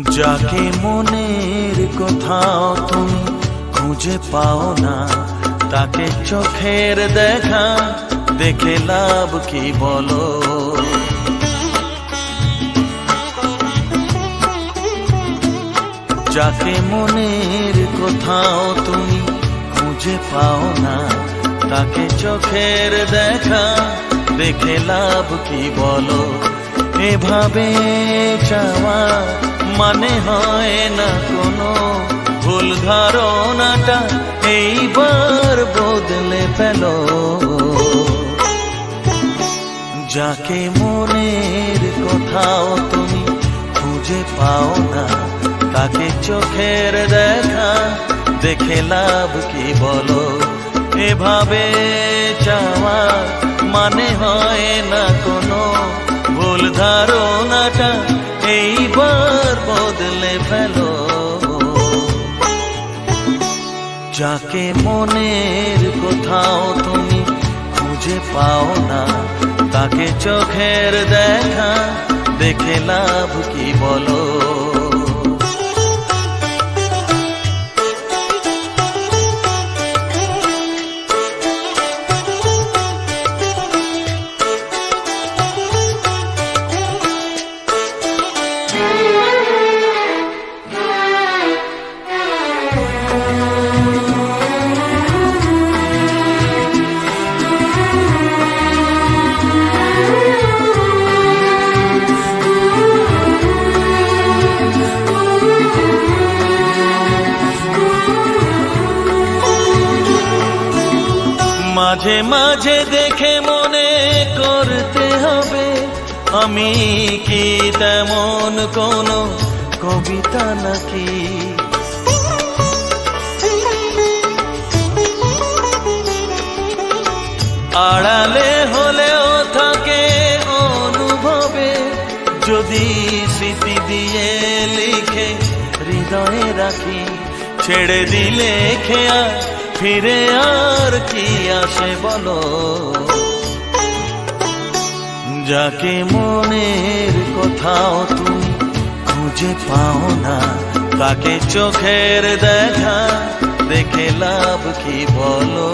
যাকে মনের কোথাও তুমি খুঁজে পাও না, তাকে চোখের দেখা দেখে লাভ কি বলো। যাকে মনের কোথাও তুমি খুঁজে পাও না, তাকে চোখের দেখা দেখে লাভ কি বলো। এভাবে চাওয়া মানে হয় না কোনো, ভুল ধারণাটা এইবার বদলে ফেলো। যাকে মনের কোথাও তুমি খুঁজে পাও না, তাকে চোখের দেখা দেখে লাভ কি বলো। এভাবে চাওয়া মানে হয় না কোনো, ভুল ধারণাটা এইবার বদলে ফেলো। যাকে মনের কোথাও তুমি খুঁজে পাও না, তাকে চোখের দেখা দেখে লাভ কি বলো। মাঝে মাঝে দেখে মনে করতে হবে, আমি কি তেমন কোনো কবিতা নাকি। আড়ালে হলেও থাকে অনুভবে, যদি স্মৃতি দিয়ে লিখে হৃদয়ে রাখি। ছেড়ে দিলে খেয়া ফিরে আর কি আসে বলো। যাকে মনের কোথাও তুমি খুঁজে পাও না, তাকে চোখের দেখা দেখে লাভ কি বলো।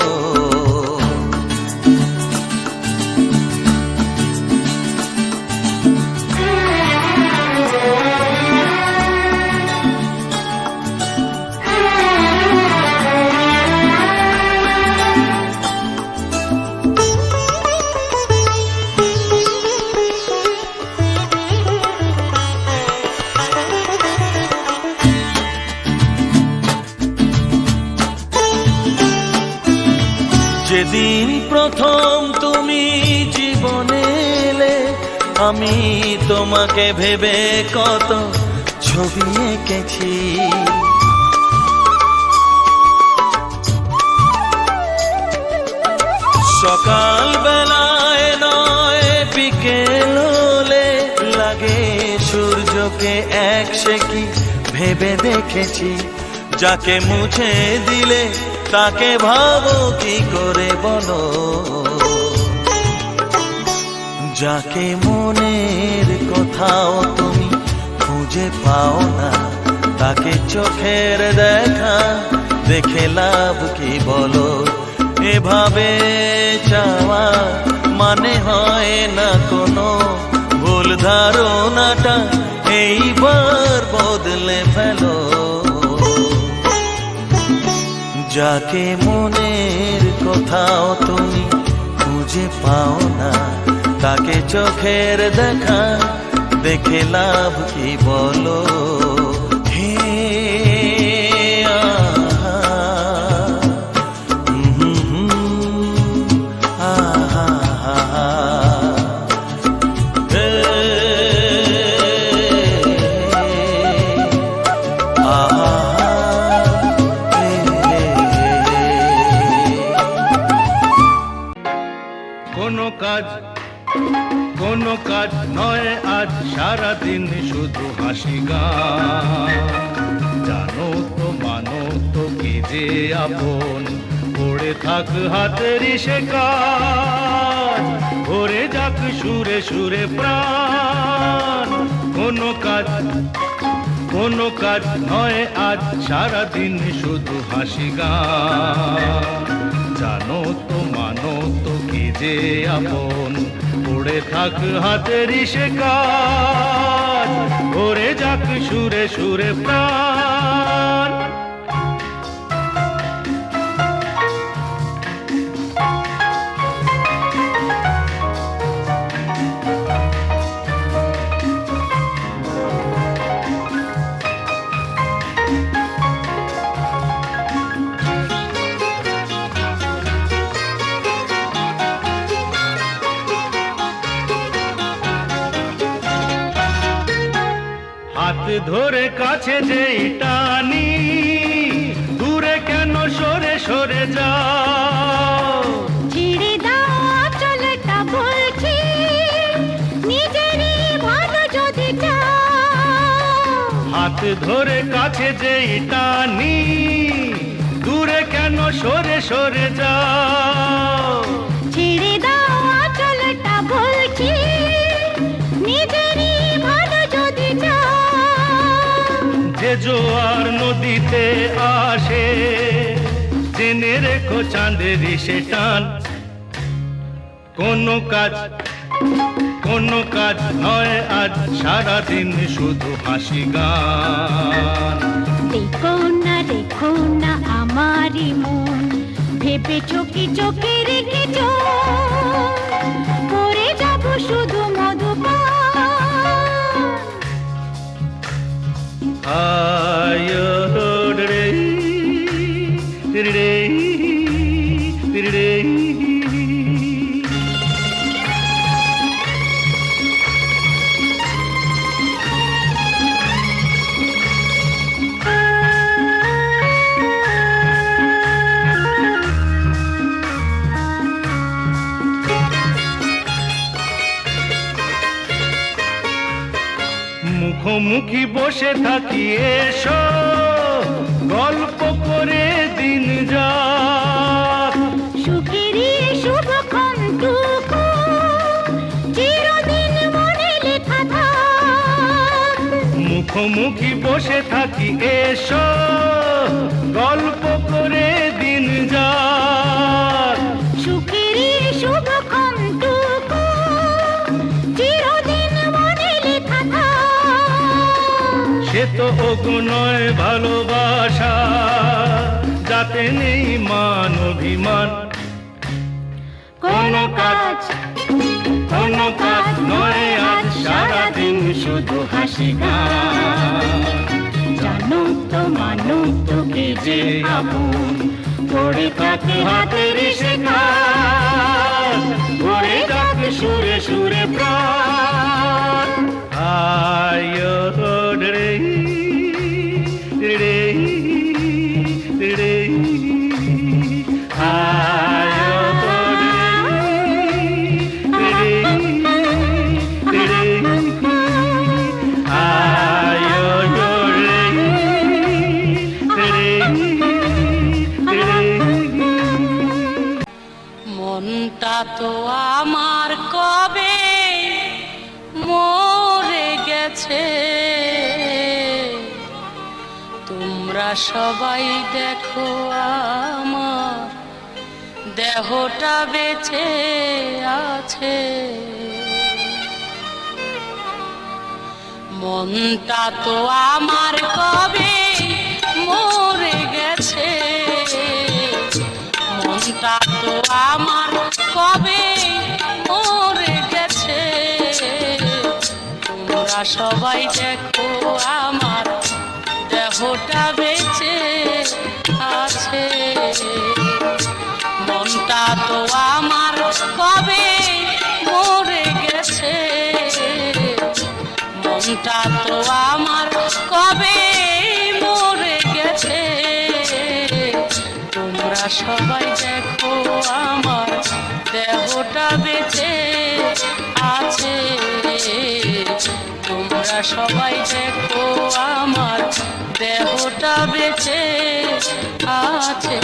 যেদিন প্রথম তুমি জীবনে এলে, আমি তোমাকে ভেবে কত ছবি এঁকেছি। সকাল বেলায় নয় বিকেল হলে লাগে সূর্যকে এক সেকি ভেবে দেখেছি। যাকে মুছে দিলে তাকে ভাবো কি করে বলো। যাকে মনের কোথাও তুমি খুঁজে পাও না, তাকে চোখের দেখা দেখে লাভ কি বলো। এভাবে চাওয়া মানে হয় না কোনো, ভুল ধারণাটা এইবার বদলে ফেলো। যাকে মনের কোথাও তুমি খুঁজে পাও না, তাকে চোখের দেখা দেখে লাভ কি বলো। হে আহা, আহা, আহা, হে আহা। কোনো কাজ নয় আজ, সারাদিন শুধু হাসি গান। জানো তো মানো তো কি যে আপন, পড়ে থাক হাতেরই সে কাজ। ভরে যাক সুরে সুরে প্রাণ, কোনো কাজ কোনো কাজ নয় আজ সারাদিন শুধু হাসি গান জানো তো মানো তো কি যে আপন পড়ে থাক হাতেরই সে কাজ ভরে যাক সুরে সুরে প্রাণ হাত ধরে কাছে যেই টানি দূরে কেন সরে সরে যাও ছেড়ে দাও আঁচলটা বলছি নিজেরই ভালো যদি চাও হাত ধরে কাছে যেই টানি দূরে কেন সরে সরে যাও ছেড়ে দাও আঁচলটা বলছি নিজেরই ভালো যদি চাও যে জোয়ার নদীতে আসে জেনে রেখো চাঁদেরই সে টান কোনো কাজ নয় আজ সারাদিন শুধু হাসি গান দেখো না আমারই মন ভেবে চোখে চোখে রেখেছ করে যাব শুধু মধুপান আয় রে রে রে মুখোমুখি বসে থাকি এসো গল্প করে দিন যাক সুখেরই শুভক্ষণটুকু চিরদিন মনে লেখা থাক মুখোমুখি বসে থাকি এসো গল্প করে দিন যাক সুখেরই শুভক্ষণটুকু চিরদিন মনে লেখা থাক সে তো অগুণয় ভালোবাসা যাতে নেই মান অভিমান কোনো কাজ নয় আজ সারাদিন শুধু হাসি গান জানো তো মানো তো কে যে আপন পড়ে থাক হাতের সে কাজ ভরে যাক সুরে সুরে প্রাণ আয় রে রে রে আয় মনটা তো আমার কবে মরে গেছে তোমরা সবাই দেখো আমার দেহটা বেঁচে আছে মনটা তো আমার কবে মরে গেছে মনটা তো আমার কবে মরে গেছে তোমরা সবাই দেখো আমার দেহটা বেঁচে আছে মনটা তো আমার কবে মরে গেছে মনটা তো আমার কবে মরে গেছে তোমরা সবাই দেখো আমার দেহটা বেঁচে আছে তোমরা সবাই দেখো আমার দেহটা বেঁচে আছে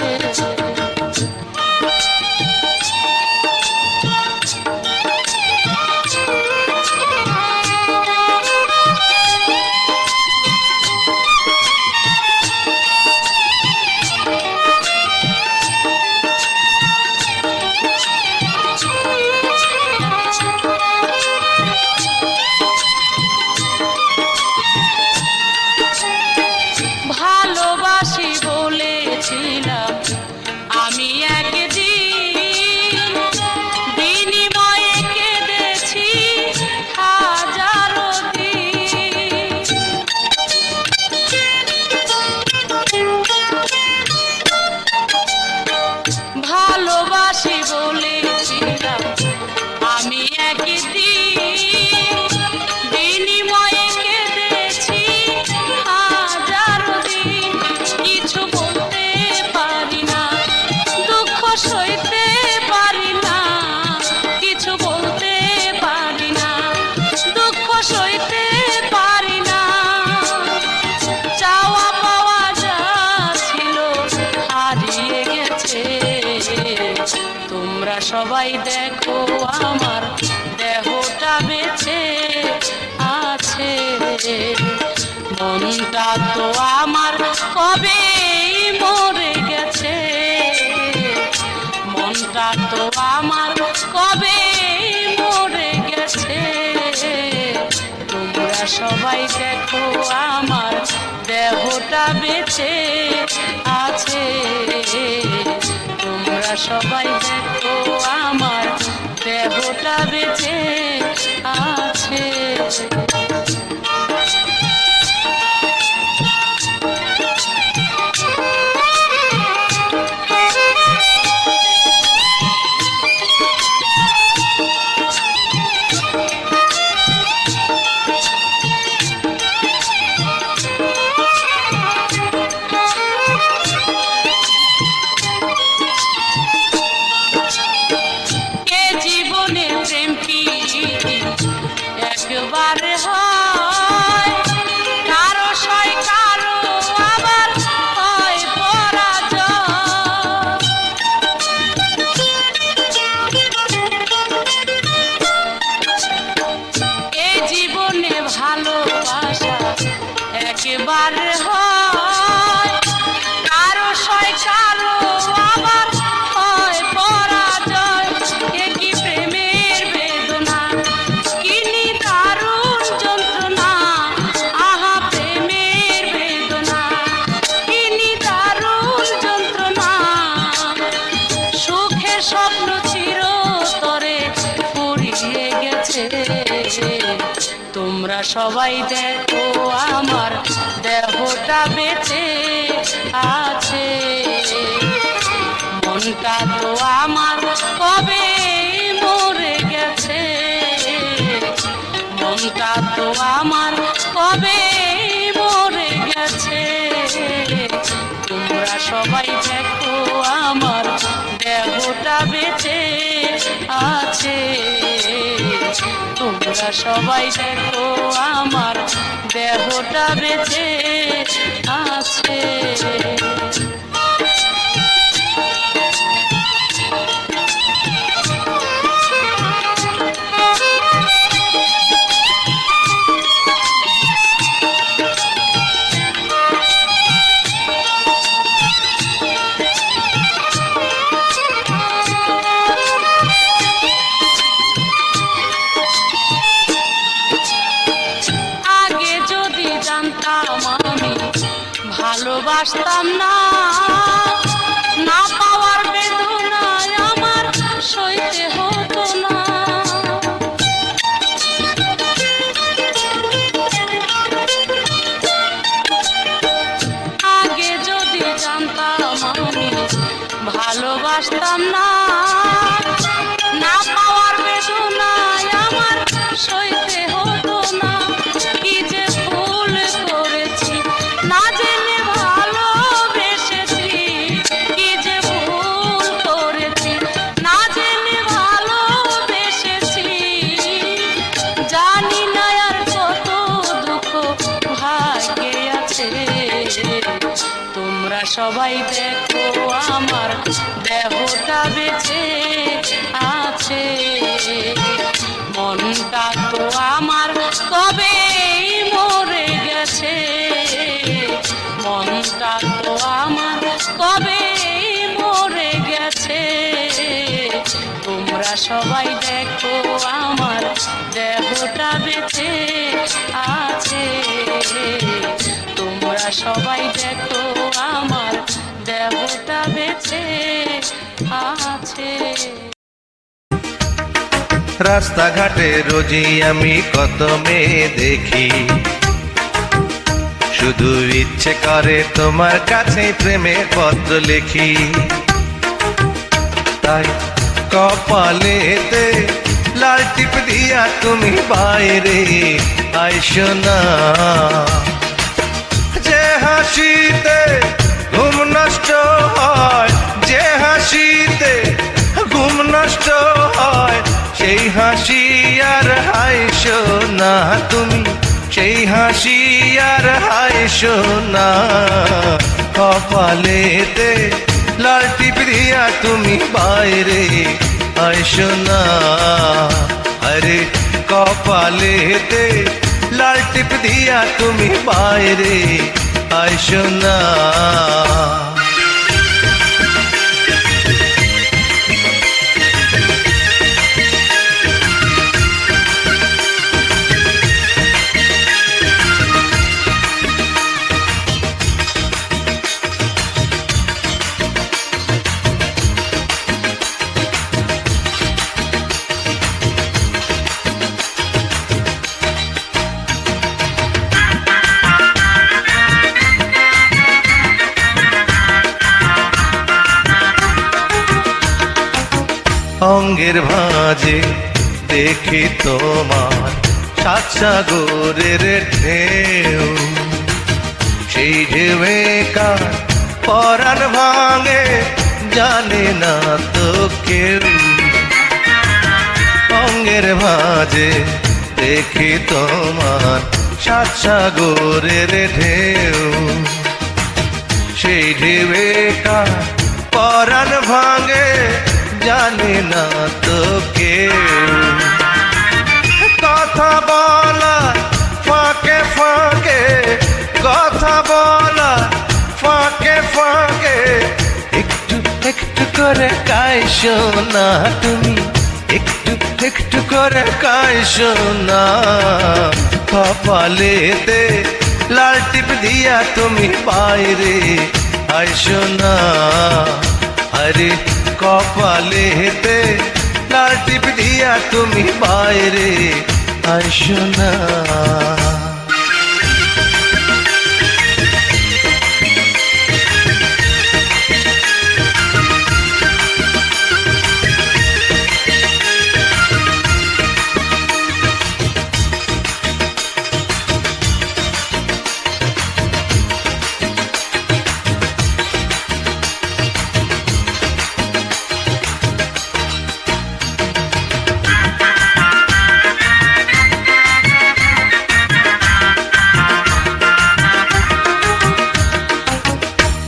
সবাই দেখো আমার দেহটা বেঁচে আছে, মনটা তো আমার কবে মরে গেছে, মনটা তো আমার কবে মরে গেছে। তোমরা সবাই দেখো আমার দেহটা বেঁচে আছে, তোমরা সবাই দেখো আমার দেহটা বেঁচে আছে। একবার হয় কারো সয় কারো আবার হয় পরাজয়, এই জীবনে ভালোবাসা একবার হয় কারো সয় কারো আবার হয় পরাজয়। এ কি প্রেমের বেদনা, কি নিদারুণ যন্ত্রণা, আহা প্রেমের বেদনা, কি নিদারুণ যন্ত্রণা। সুখের স্বপ্ন চিরতরে ফুরিয়ে গেছে, তোমরা সবাই দেখো আমার দেহটা বেঁচে আছে, মনটা তো আমার কবে মরে গেছে, মনটা তো আমার কবে মরে গেছে। তোমরা সবাই দেখো আমার দেহটা বেঁচে আছে, তোমরা সবাই দেখো আমার দেহটা বেঁচে আছে। আগে যদি জানতাম আমি ভালোবাসতাম না, না পাওয়ার বেদনায় আমার সইতে হতো না। আগে যদি জানতাম আমি ভালোবাসতাম না, না পাওয়ার বেদনায় আমার সইতে হতো না। কি যে ভুল করেছি না জেনে ভালোবেসেছি, কি যে ভুল করেছি না জেনে ভালোবেসেছি। জানি না আর কত দুঃখ ভাগ্যে আছে, তোমরা সবাই দেখো আমার দেহটা বেঁচে আছে, মনটা তো আমার কবে মরে গেছে, মনটা তো আমার কবে মরে গেছে। তোমরা সবাই দেখো আমার দেহটা বেঁচে আছে, তোমরা সবাই দেখো আমার দেহটা বেঁচে আছে। রাস্তাঘাটে রোজই আমি কত মেয়ে দেখি, শুধু ইচ্ছে করে তোমার কাছে প্রেমের পত্র লিখি। তাই কপালেতে লাল টিপ দিয়া তুমি বাইরে আইসো না, যে হাসিতে ঘুম নষ্ট হয়, যে হাসিতে ঘুম নষ্ট হয়, সেই হাসি আর হাইসো না তুমি, সেই হাসি আর হাইসো না। কপালেতে লাল টিপ দিয়া তুমি বাইরে আইসো না। আরে কপালেতে লাল টিপ দিয়া তুমি বাইরে আইসো না। অঙ্গের ভাঁজে দেখি তোমার সাত সাগরের ঢেউ, সেই ঢেউয়ে কার পরাণ ভাঙে জানে না তো কেউ। অঙ্গের ভাঁজে দেখি তোমার সাত সাগরের ঢেউ, সেই ঢেউয়ে কার পরাণ ভাঙে জানে না তো কেউ। কথা বলা ফাঁকে ফাঁকে, কথা বলা ফাঁকে ফাঁকে, একটু একটু করে কাইসো না তুমি, একটু একটু করে কাইসো না। কপালেতে লাল টিপ দিয়া তুমি বাইরে আইসো না। আরে কপালেতে লাল টিপ দিয়া তুমি বাইরে আইসো না।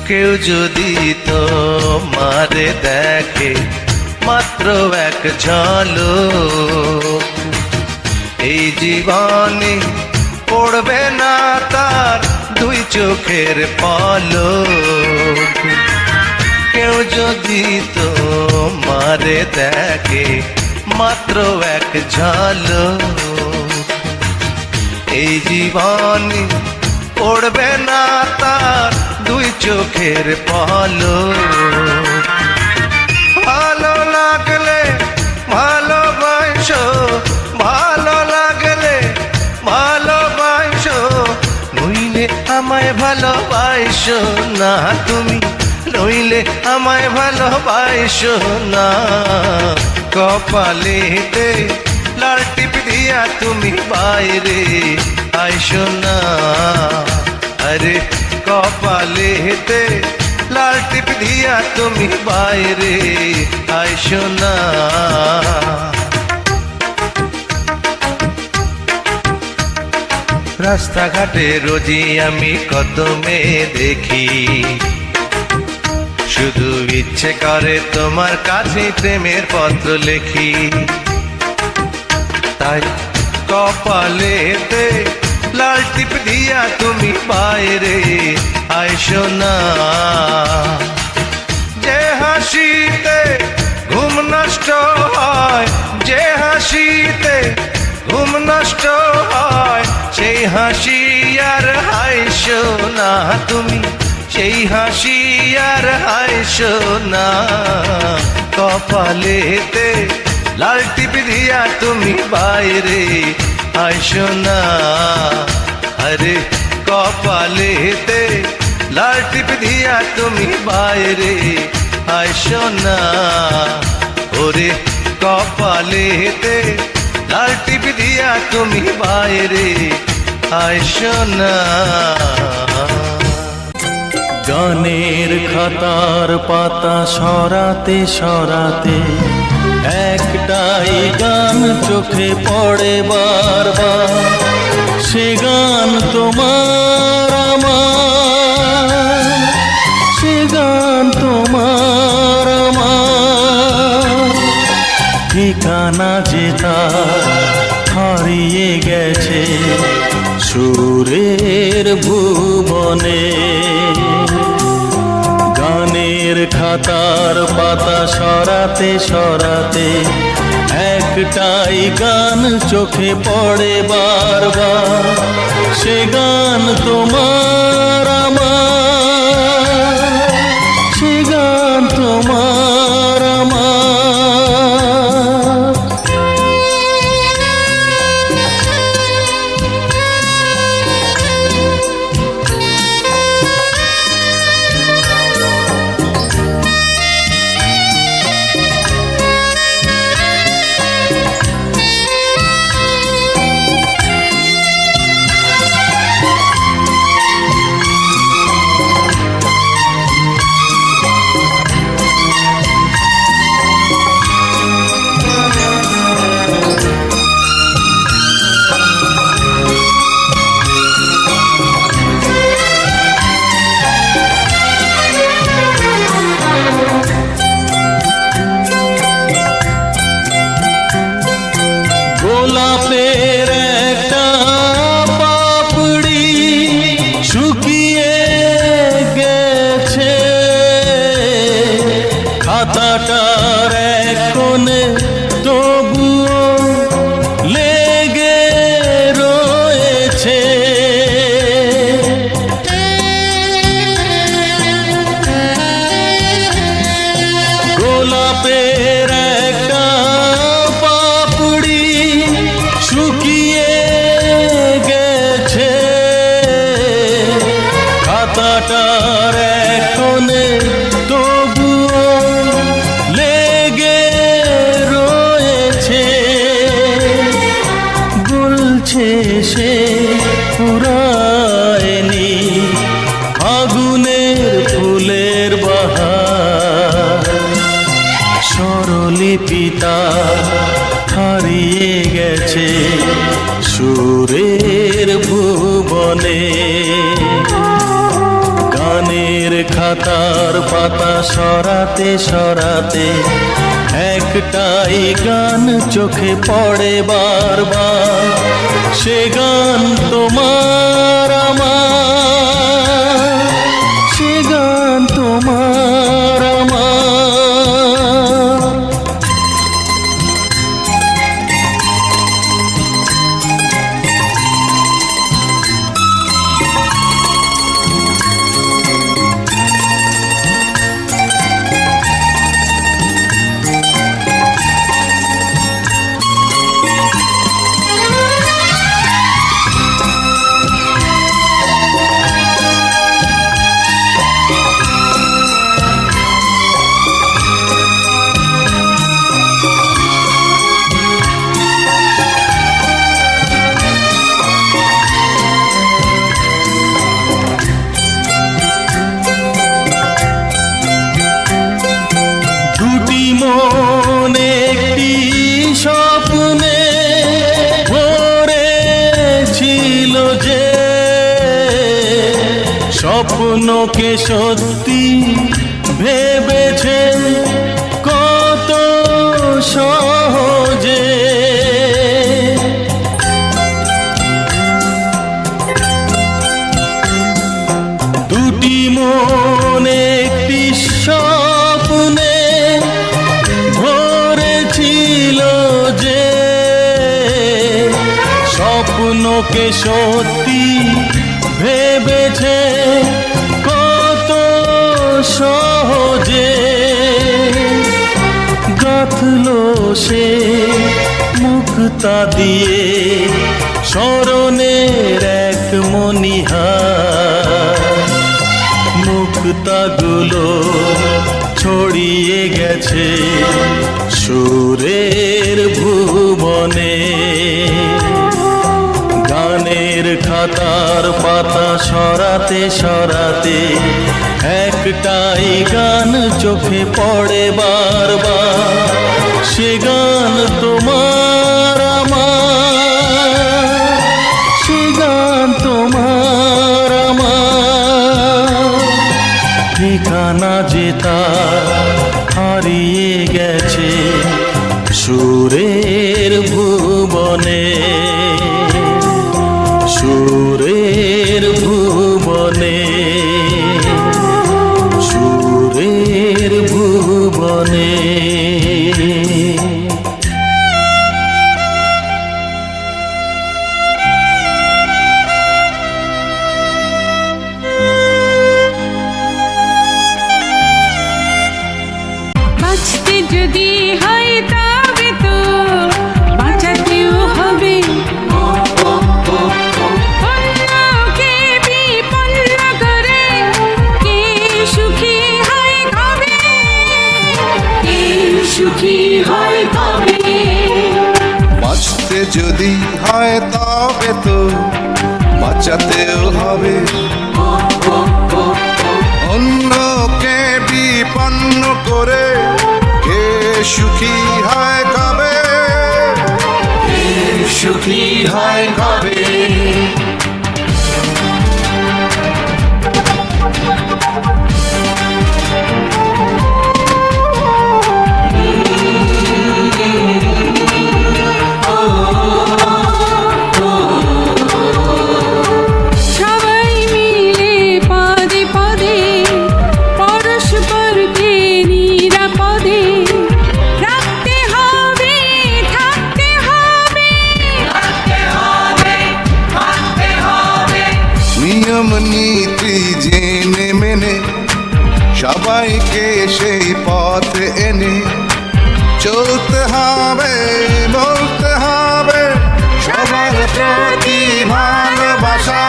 কেউ যদি তোমারে দেখে মাত্র এক ঝলক, এই জীবনে পড়বে না তার দুই চোখের পলক। কেউ যদি তোমারে দেখে মাত্র এক ঝলক, এই জীবনে পড়বে না তার দুই চোখের পলক। ভালো লাগলে ভালোবাসো, ভালো লাগলে ভালোবাসো, নইলে আমায় ভালোবাসো না তুমি, নইলে আমায় ভালোবাসো না। কপালেতে লাল টিপ দিয়া তুমি বাইরে আইসো না। আরে কপালেতে লাল টিপ দিয়া তুমি বাইরে আইসো না। রাস্তাঘাটে রোজই আমি কত মেয়ে দেখি, শুধু ইচ্ছে করে তোমার কাছে প্রেমের পত্র লেখি। তাই কপালেতে লাল টিপ দিয়া তুমি বাইরে আইসো না। যে হাসিতে ঘুম নষ্ট হয়, যে হাসিতে ঘুম নষ্ট হয়, সেই হাসি আর হাইসো না তুমি, সেই হাসি আর হাইসো না। কপালেতে লাল টিপ দিয়া তুমি বাইরে আইসো না। আরে কপালেতে লাল টিপ দিয়া তুমি বাইরে আইসো না। ওরে কপালেতে লাল টিপ দিয়া তুমি বাইরে আইসো না। গানের খাতার পাতা সরাতে সরাতে একটাই গান চোখে পড়ে বারবার, সে গান তোমার আমার, সে গান তোমার আমার। সুরের ভুবনে। গানের খাতার পাতা সরাতে সরাতে একটাই গান চোখে পড়ে বারবার, সে গান তোমার আমার, সে গান তোমার আমার। গোলাপের একটা পাপড়ি শুকিয়ে গেছে, খাতাটার এক কোণে তবুও লেগে রয়েছে। গোলাপের একটা পাপড়ি শুকিয়ে গেছে, খাতাটার এক কোণে তবুও লেগে রয়েছে। বলছে সে ফুরায়নি আগুনের ফুলের বাহার, স্বরলিপিটা হারিয়ে গেছে সুরের ভুবনে। গানের খাতার পাতা সরাতে সরাতে একটাই গান চোখে পড়ে বারবার, সে গান তোমার আমার, সে গান তোমার আমার। দুটি মন একটি স্বপ্নে ভরেছিল যে, স্বপ্নকে সত্যি ভেবেছে কত সহজে। দুটি মন একটি স্বপ্নে ভরেছিল যে, স্বপ্নকে সত্যি ভেবেছে কত সহজে। গাঁথলো সে মুক্তা দিয়ে স্মরণের এক মণিহার, মুক্তাগুলো ছড়িয়ে গেছে সুরের ভুবনে। গানের খাতার পাতা সরাতে সরাতে একটাই গান চোখে পড়ে বারবার, সে গান তোমার আমার, সে গান তোমার আমার। ঠিকানা যে তার হারিয়ে গেছে সুরের ভুবনে। সুর ভুবনে, সুরের ভুবনে। বাঁচতে যদি হয় তবে তো বাঁচাতেও হবে, অন্যকে বিপন্ন করে কে সুখী হয় কবে, কে সুখী হয় কবে। বাঁচতে যদি হয় তবে তো বাঁচাতেও হবে, অন্যকে বিপন্ন করে কে সুখী হয় কবে, কে সুখী হয় কবে। সবাই মিলে পদে পদে পরস্পরকে নিরাপদে রাখতে হবে, থাকতে হবে, নিয়ম নীতি জেনে মেনে সবাইকে সেই পথে এনে চলতে হবে, বলতে হবে সবার প্রতি ভালোবাসা,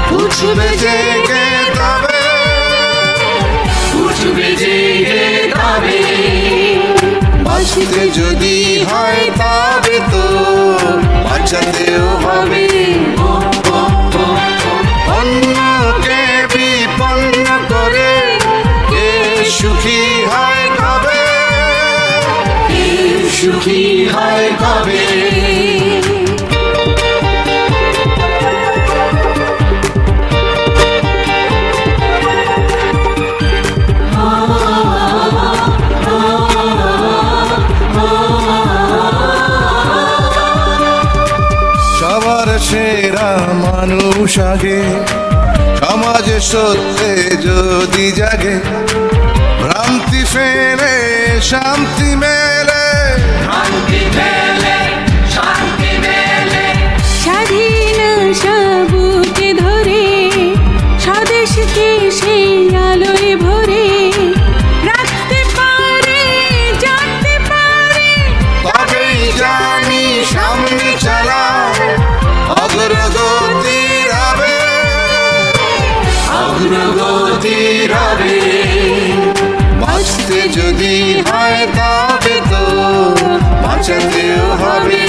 বুঝবে জেগে তবে, বুঝবে জেগে তবে। বাঁচতে যদি হয় তবে তো বাঁচাতেও হবে, অন্যকে বিপন্ন করে কে সুখী হয় কবে, কে সুখী হয় কবে। সবার সেরা মানুষ আগে, সমাজে সত্যে যদি জাগে, ভ্রান্তি ফেলে শান্তি মেলে, স্বাধীন বুকে ধরে স্বদেশকে সেই আলোয় ভরে রাখতে পারে, জানতে পারে, তবেই জানি সামনে চলা অগ্রগতির হবে, অগ্রগতির হবে। বাঁচতে যদি হয় তবে তো বাঁচাতেও হবে,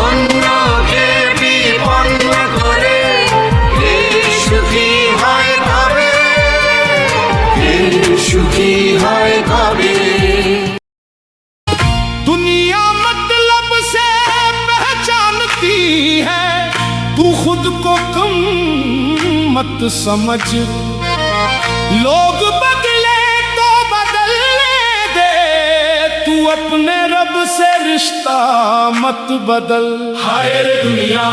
অন্যকে বিপন্ন করে কে সুখী হয় কবে, কে সুখী হয় কবে। दुनिया मतलब से पहचानती है, तू खुद को कम मत समझ, लोग बदले तो बदलने दे, तू अपने रब से रिश्ता मत बदल। हाय रे दुनिया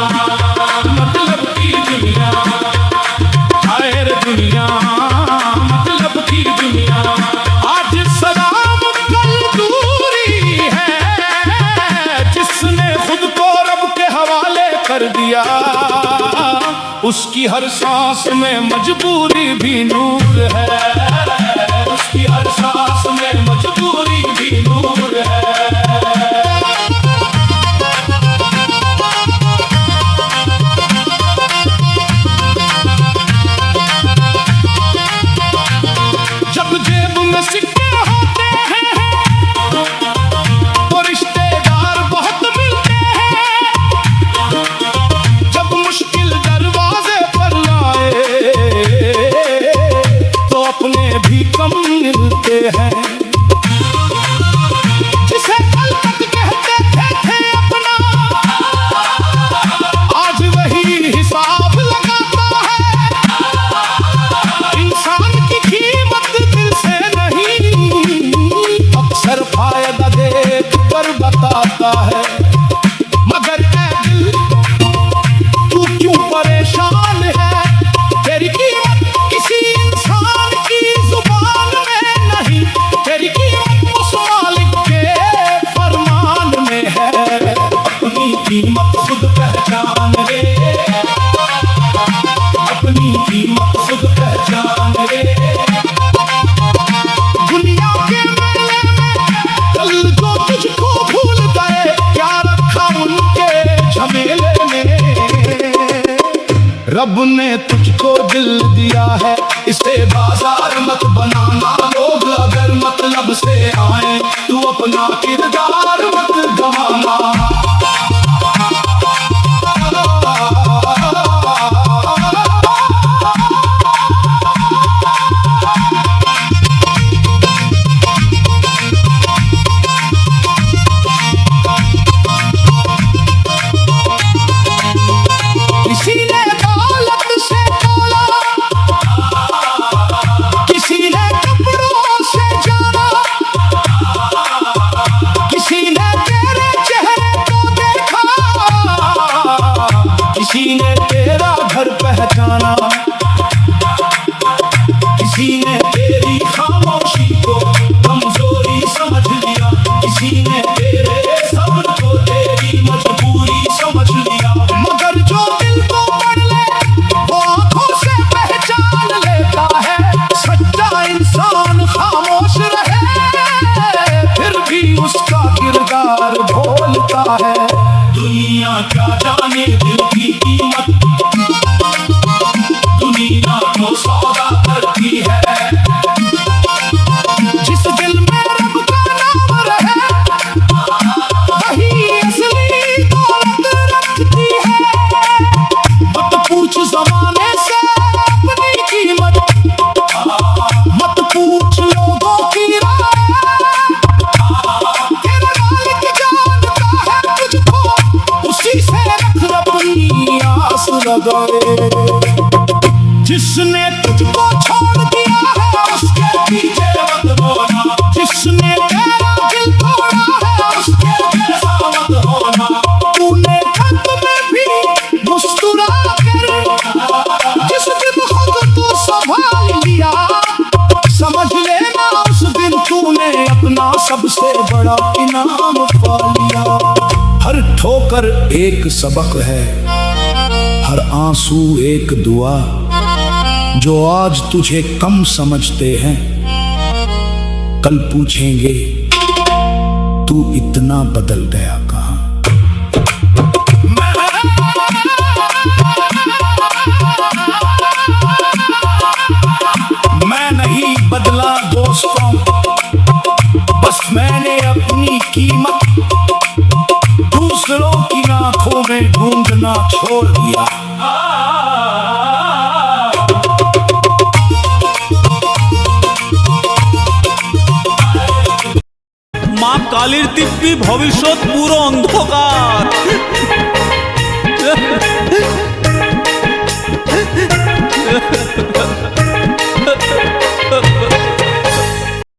मतलब की दुनिया, हाय रे दुनिया मतलब की दुनिया, आज सलाम कल दूरी है, जिसने खुद को रब के हवाले कर दिया, उसकी हर सांस में मजबूरी भी नूर है, उसकी हर सांस में मजबूरी भी नूर है। जब जेब में सिक्के होते हैं तो रिश्तेदार बहुत मिलते हैं, जब मुश्किल दरवाजे पर लाए तो अपने भी कम मिलते हैं। अपनी कीमत खुद पहचान रे। दुनिया के मेले में कल जो तुझको भूल गए, क्या रखा उनके झमेले में। रब ने तुझको दिल दिया है, इसे बाजार मत बनाना। लोग अगर मतलब से आए, तू अपना किरदार मत गंवाना। किसी ने दौलत से तोला, किसी ने कपड़ों से जाना, किसी ने तेरे चेहरे को देखा, किसी ने तेरा घर पहचाना, किसी ने तेरी खामोशी को कमजोरी समझ लिया, किसी ने तेरे सब्र को तेरी मजबूरी समझ लिया। मगर जो दिल को पढ़ ले, वो आंखों से पहचान लेता है। सच्चा इंसान खामोश रहे, फिर भी उसका किरदार बोलता है। दुनिया क्या जाने दिल की कीमत, दुनिया तो सौदा करती है। जिस दिल में रब का नाम रहे, वही असली दौलत रखती है। मत पूछ जमाने से अपनी कीमत, मत पूछ लोगों की राय। तेरा मालिक जानता है तुझको, उसी से रख अपनी आस लगाए। जिसने तुझको छोड़ दिया है, उसके पीछे मत होना। जिसने तेरा दिल तोड़ा है, उसके जैसा मत होना। तूने खत में भी मुस्कुरा कर जिस दिन खुद तो संभाल लिया, समझ लेना उस दिन तूने अपना सबसे बड़ा इनाम पा लिया। हर ठोकर एक सबक है, हर आंसू एक दुआ। जो आज तुझे कम समझते हैं, कल पूछेंगे तू इतना बदल गया कहां। मैं नहीं बदला दोस्तों, बस मैंने अपनी कीमत दूसरों की आंखों में ढूंढना छोड़ दिया। মা কালীর দিব্যি ভবিষ্যৎ পুরো অন্ধকার।